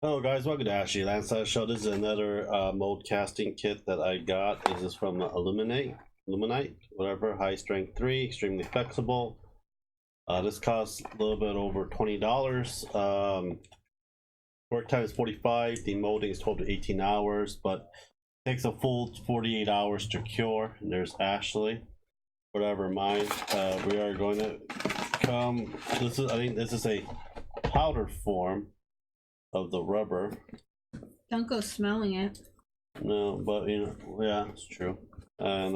Hello guys, welcome to Ashley Lancelot Show. This is another mold casting kit that I got. This is from Alumilite, whatever, high strength 3, extremely flexible. This costs a little bit over $20. Work time is 45, demolding is 12 to 18 hours, but it takes a full 48 hours to cure. And there's Ashley, whatever mine. We are going to come, I think this is a powder form of the rubber. Don't go smelling it. No, but you know, yeah, it's true. And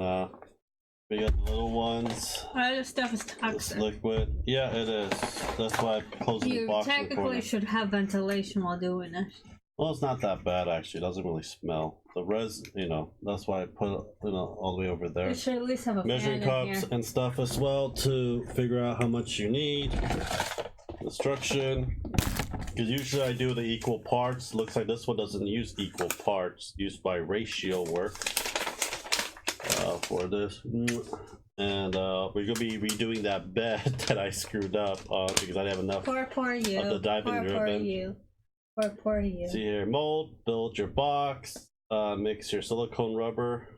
we got the little ones. All this stuff is It's toxic. liquid. Yeah, it is. That's why I closed the You box. technically should have ventilation while doing this. Well, it's not that bad actually. It doesn't really smell. The resin, you know, that's why I put it, you know, all the way over there. You should at least have a Measuring fan in cups here. and stuff as well to figure out how much you need. Instruction. Because usually I do the equal parts. Looks like this one doesn't use equal parts, used by ratio work for this. And we're gonna be redoing that bed that I screwed up because I didn't have enough Poor you. of the diving Poor ribbon. you. Poor you. See here, mold, build your box, mix your silicone rubber.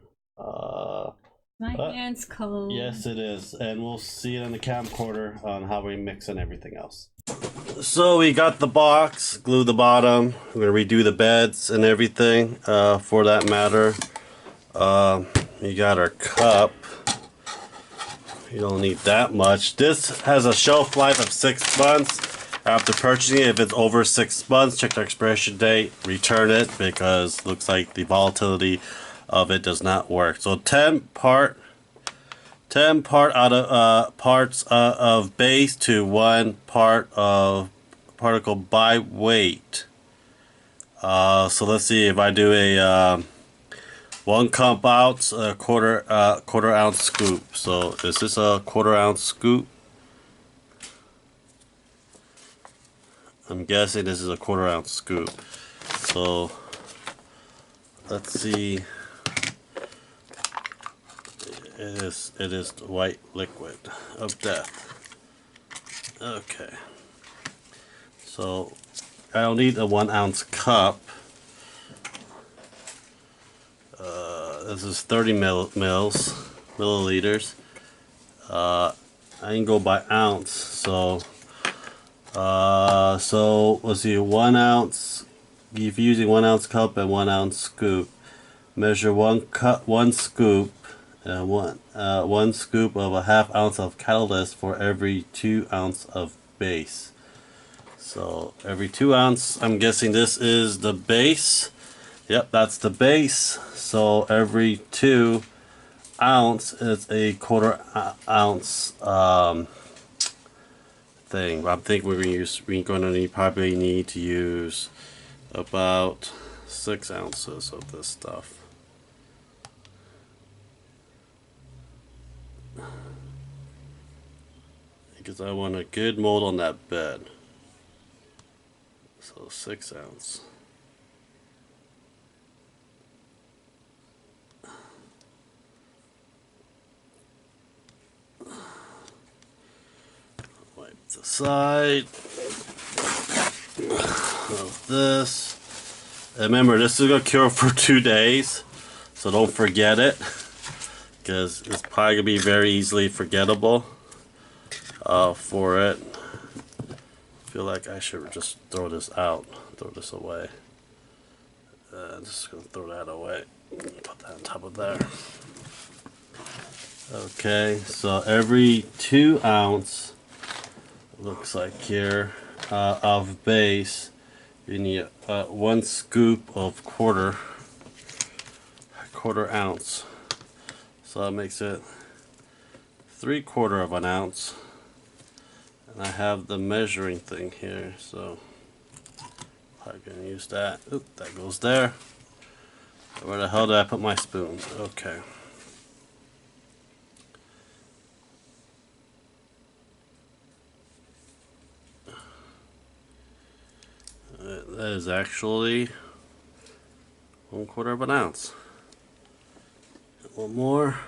My hand's cold. Yes, it is, and we'll see it in the camcorder on how we mix and everything else. So we got the box, glue the bottom. We're gonna redo the beds and everything. For that matter, you got our cup. You don't need that much. This has a shelf life of 6 months. After purchasing it, if it's over 6 months, check the expiration date, return it, because it looks like the volatility of it does not work. So 10 part out of parts of base to 1 part of particle by weight. So let's see if I do a 1 cup ounce, a quarter ounce scoop. So is this a 1/4 ounce scoop? I'm guessing this is a 1/4 ounce scoop. So let's see. It is the white liquid of death. Okay. So I don't need a 1 ounce cup. This is 30 milliliters. I can go by ounce. So let's see, 1 ounce. If you're using 1 ounce cup and 1 ounce scoop, measure 1 scoop. One scoop of a 1/2 ounce of catalyst for every 2 ounce of base. So every 2 ounce, I'm guessing this is the base. Yep, that's the base. So every 2 ounce is a 1/4 ounce thing. I think we're going to probably need to use about 6 ounces of this stuff. Because I want a good mold on that bed. So 6 ounce. Wipe the side of this. And remember, this is going to cure for 2 days. So don't forget it. Because it's probably going to be very easily forgettable. For it. I feel like I should just throw this out, throw this away. I'm just gonna throw that away. Put that on top of there. Okay, so every 2 ounce, looks like here, of base, you need 1 scoop of quarter ounce. So that makes it 3/4 of an ounce. And I have the measuring thing here, so I'm gonna use that. Oop, that goes there. Where the hell did I put my spoon? Okay. That is actually 1/4 of an ounce. One more,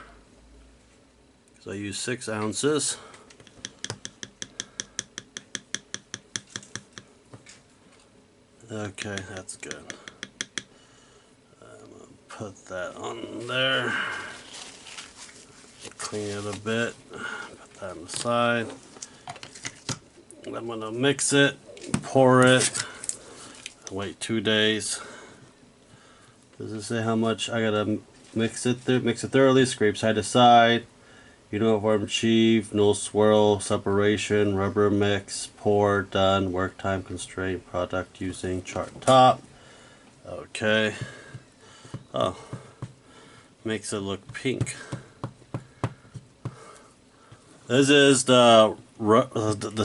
because I use 6 ounces. Okay, that's good. I'm gonna put that on there. Clean it a bit. Put that on the side. I'm gonna mix it, pour it, wait 2 days. Does it say how much I gotta mix it thoroughly, scrape side to side, uniform achieve, no swirl, separation, rubber mix, pour, done, work time constraint, product using, chart top. Okay. Oh, makes it look pink. This is the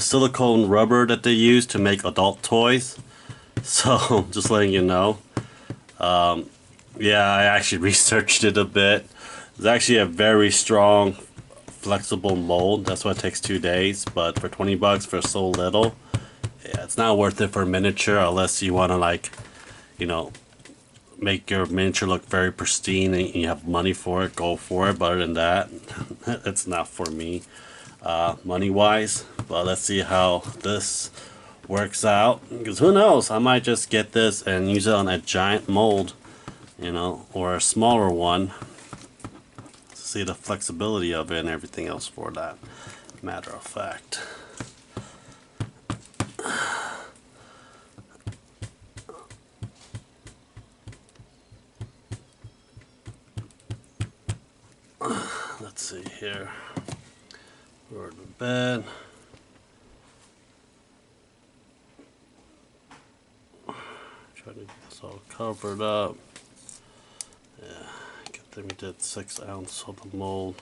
silicone rubber that they use to make adult toys. So, just letting you know. Yeah, I actually researched it a bit. It's actually a very strong, flexible mold. That's why it takes 2 days. But for 20 bucks for so little, yeah, it's not worth it for miniature unless you want to, like, you know, make your miniature look very pristine and you have money for it. Go for it. But other than that, it's not for me, money-wise. But let's see how this works out. Because who knows? I might just get this and use it on a giant mold, you know, or a smaller one. See the flexibility of it and everything else for that matter of fact. Let's see here. Go to bed. Trying to get this all covered up. Yeah, good thing we did 6 ounce of the mold.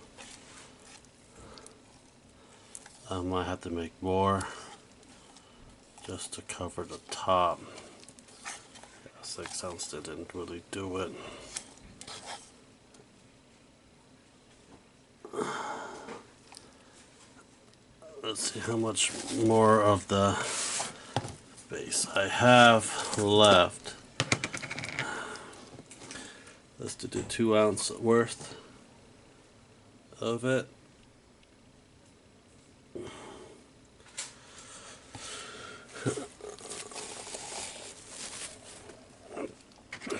I might have to make more just to cover the top. Yeah, 6 ounce didn't really do it. Let's see how much more of the base I have left. Let's do 2 ounce worth of it.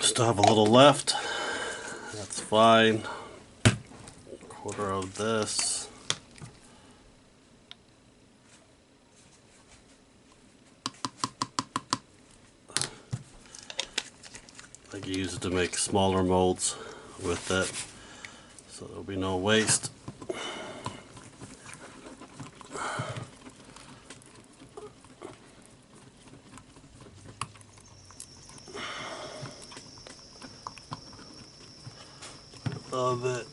Still have a little left. That's fine. 1/4 of this. I can use it to make smaller molds with it, so there'll be no waste. Of it.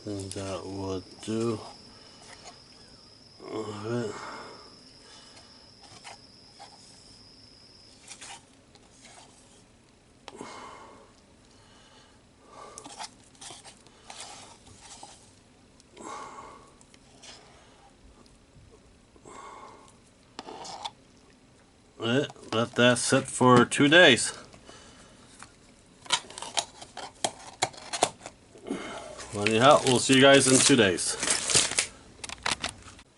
And that would do of it. Let that sit for 2 days. Well, anyhow, we'll see you guys in 2 days.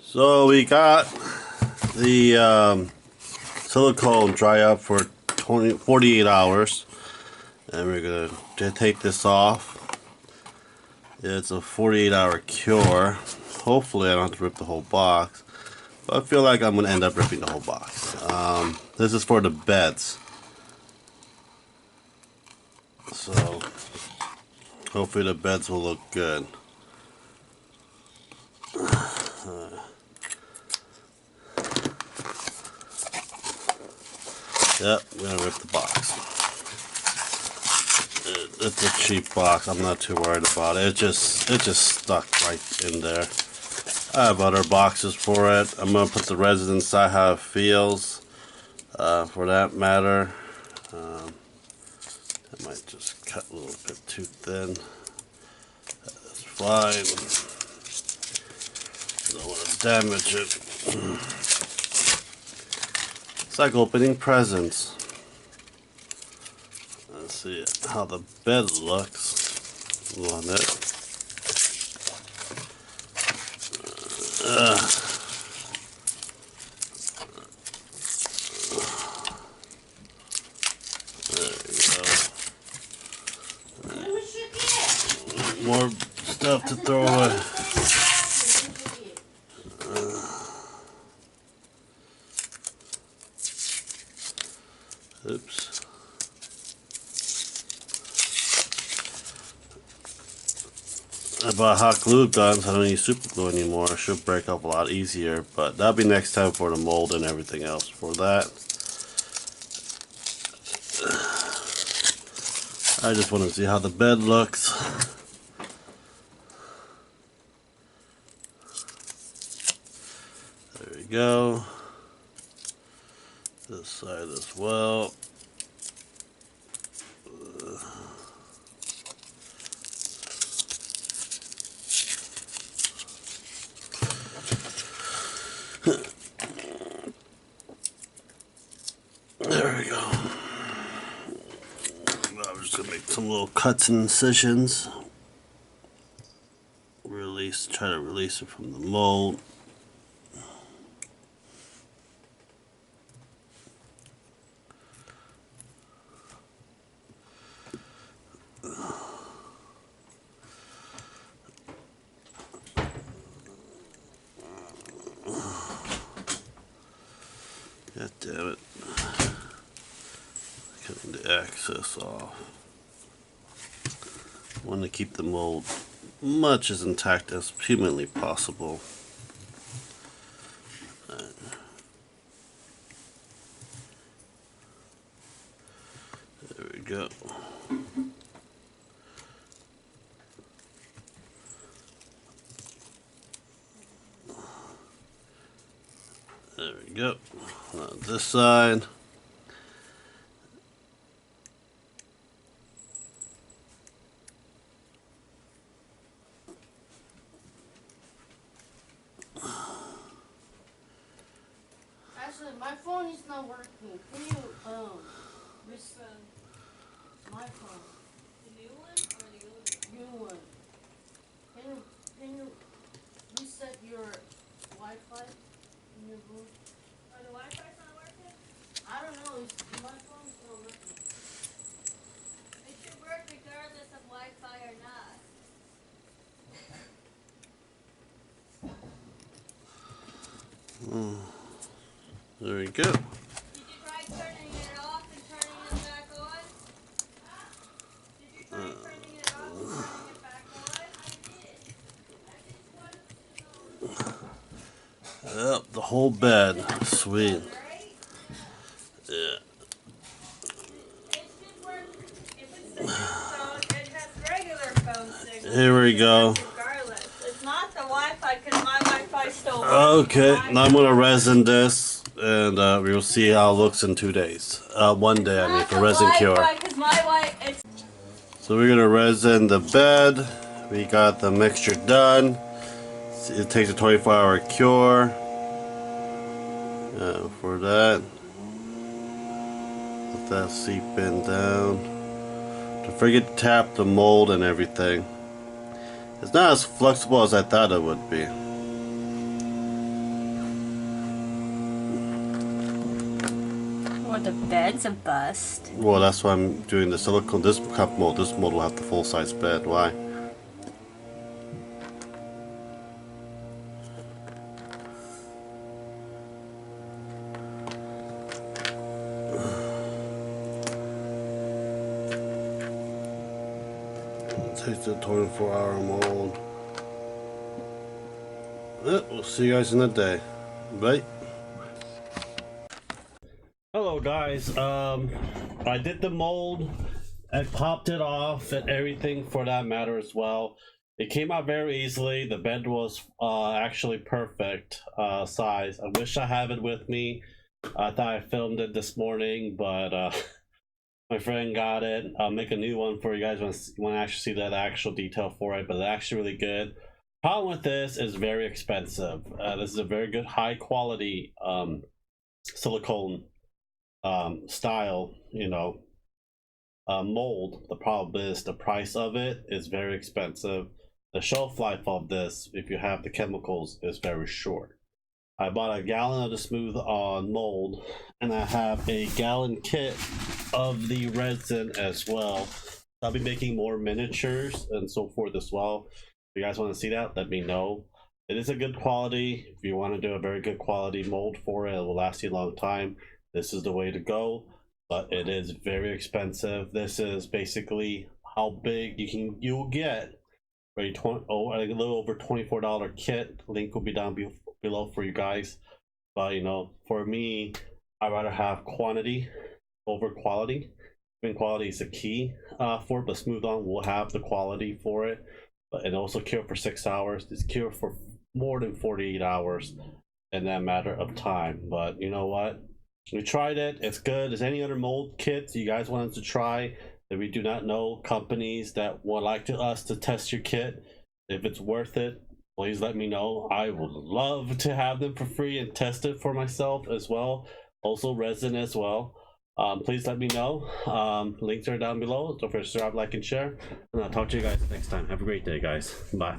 So we got the silicone dry up for 48 hours, and we're gonna take this off. It's a 48-hour cure. Hopefully I don't have to rip the whole box, but I feel like I'm gonna end up ripping the whole box. This is for the beds, so hopefully the beds will look good. Yep, I'm gonna rip the box. It's a cheap box. I'm not too worried about it. It just stuck right in there. I have other boxes for it. I'm gonna put the resin inside how it feels. For that matter, I might just cut a little bit too thin. That's fine. Don't want to damage it. It's like opening presents. see how the bed looks on it. More stuff to throw away. Oops. I bought hot glue guns. I don't need super glue anymore. It should break up a lot easier, but that'll be next time for the mold and everything else. For that, I just want to see how the bed looks. There we go. This side as well. There we go. I'm just gonna make some little cuts and incisions. Try to release it from the mold. God damn it. Cutting the excess off. I want to keep the mold much as intact as humanly possible. There we go. There we go. On this side. Actually, my phone is not working. Can you reset my phone? The new one or the old one? New one. Can you reset your Wi-Fi in your room? Oh, the Wi-Fi's not working? I don't know. My phone's not working. It should work regardless of Wi-Fi or not. There we go. Did you try turning it off and turning it back on? Did you try turning it off and turning it back on? I did. Yep, the whole bed. Sweet. Yeah. It should work if it's the new phone. It has regular phone signal. Here we go. Regardless, it's not the Wi-Fi because my Wi-Fi still works. Okay, now I'm gonna resin this, and we will see how it looks in 2 days. 1 day, I mean, for resin cure. So we're gonna resin the bed. We got the mixture done. It takes a 24-hour cure. For that, let that seep in down. Don't forget to tap the mold and everything. It's not as flexible as I thought it would be. Or the bed's a bust. Well, that's why I'm doing the silicone. This cup mold, this mold will have the full-size bed. Why? It takes the 24-hour mold. We'll see you guys in a day. Bye. Hello guys, I did the mold, I popped it off and everything for that matter as well. It came out very easily. The bed was actually perfect size. I wish I have it with me. I thought I filmed it this morning, but my friend got it. I'll make a new one for you guys when I actually see that actual detail for it, but it's actually really good. Problem with this is very expensive. This is a very good high quality silicone style, you know, mold. The problem is the price of it is very expensive. The shelf life of this, if you have the chemicals, is very short. I bought a gallon of the smooth on mold, and I have a gallon kit of the resin as well. I'll be making more miniatures and so forth as well. If you guys want to see that, let me know. It is a good quality. If you want to do a very good quality mold for it, it will last you a long time. This is the way to go, but it is very expensive. This is basically how big you'll get for a little over $24 kit. Link will be down below for you guys. But you know, for me, I'd rather have quantity over quality. I mean, quality is a key for it, but smooth on will have the quality for it. But it also cure for 6 hours. It's cure for more than 48 hours in that matter of time. But you know what? We tried it. It's good. Is any other mold kits you guys wanted to try that we do not know? Companies that would like us to test your kit. If it's worth it, please let me know. I would love to have them for free and test it for myself as well. Also resin as well. Please let me know. Links are down below. Don't forget to subscribe, like, and share. And I'll talk to you guys next time. Have a great day, guys. Bye.